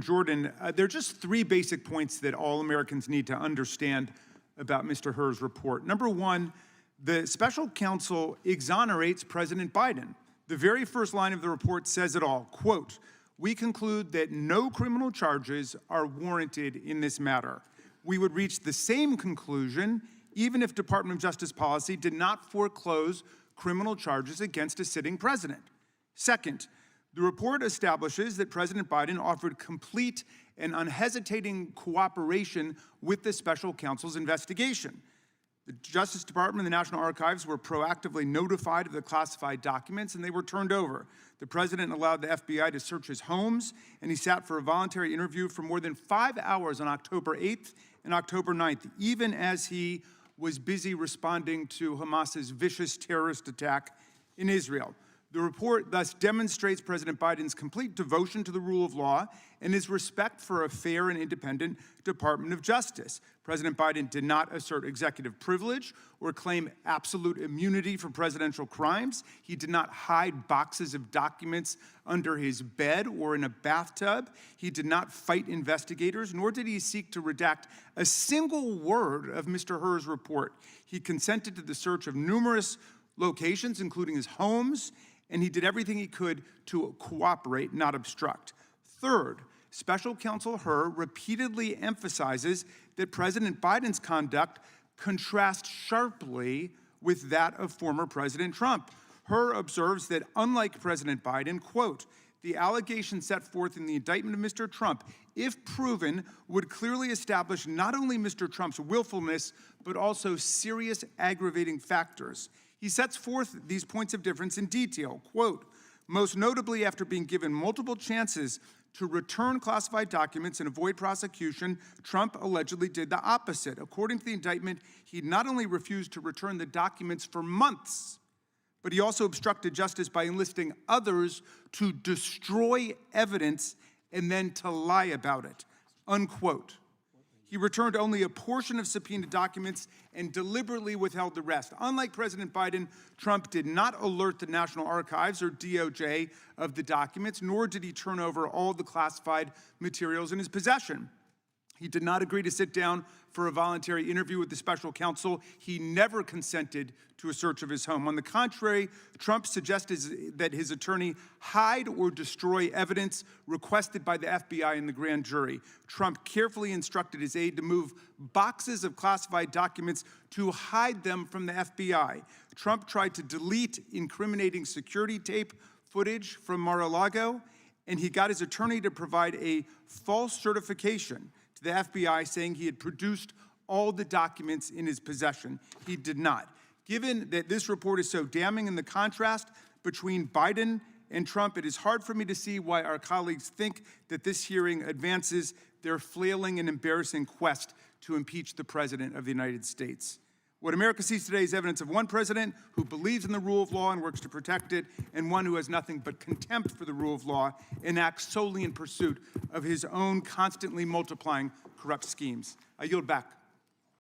Jordan, there are just three basic points that all Americans need to understand about Mr. Hur's report. Number one, the special counsel exonerates President Biden. The very first line of the report says it all, quote, "We conclude that no criminal charges are warranted in this matter." We would reach the same conclusion even if Department of Justice policy did not foreclose criminal charges against a sitting president. Second, the report establishes that President Biden offered complete and unhesitating cooperation with the special counsel's investigation. The Justice Department and the National Archives were proactively notified of the classified documents and they were turned over. The president allowed the FBI to search his homes and he sat for a voluntary interview for more than 5 hours on October 8th and October 9th, even as he was busy responding to Hamas's vicious terrorist attack in Israel. The report thus demonstrates President Biden's complete devotion to the rule of law and his respect for a fair and independent Department of Justice. President Biden did not assert executive privilege or claim absolute immunity for presidential crimes. He did not hide boxes of documents under his bed or in a bathtub. He did not fight investigators, nor did he seek to redact a single word of Mr. Hur's report. He consented to the search of numerous locations, including his homes, and he did everything he could to cooperate, not obstruct. Third, Special Counsel Hur repeatedly emphasizes that President Biden's conduct contrasts sharply with that of former President Trump. Hur observes that unlike President Biden, quote, "The allegations set forth in the indictment of Mr. Trump, if proven, would clearly establish not only Mr. Trump's willfulness, but also serious aggravating factors." He sets forth these points of difference in detail, quote, "Most notably after being given multiple chances to return classified documents and avoid prosecution, Trump allegedly did the opposite. According to the indictment, he not only refused to return the documents for months, but he also obstructed justice by enlisting others to destroy evidence and then to lie about it," unquote. He returned only a portion of subpoenaed documents and deliberately withheld the rest. Unlike President Biden, Trump did not alert the National Archives or DOJ of the documents, nor did he turn over all the classified materials in his possession. He did not agree to sit down for a voluntary interview with the special counsel. He never consented to a search of his home. On the contrary, Trump suggested that his attorney hide or destroy evidence requested by the FBI and the grand jury. Trump carefully instructed his aide to move boxes of classified documents to hide them from the FBI. Trump tried to delete incriminating security tape footage from Mar-a-Lago, and he got his attorney to provide a false certification to the FBI saying he had produced all the documents in his possession. He did not. Given that this report is so damning in the contrast between Biden and Trump, it is hard for me to see why our colleagues think that this hearing advances their flailing and embarrassing quest to impeach the President of the United States. What America sees today is evidence of one president who believes in the rule of law and works to protect it, and one who has nothing but contempt for the rule of law and acts solely in pursuit of his own constantly multiplying corrupt schemes. I yield back.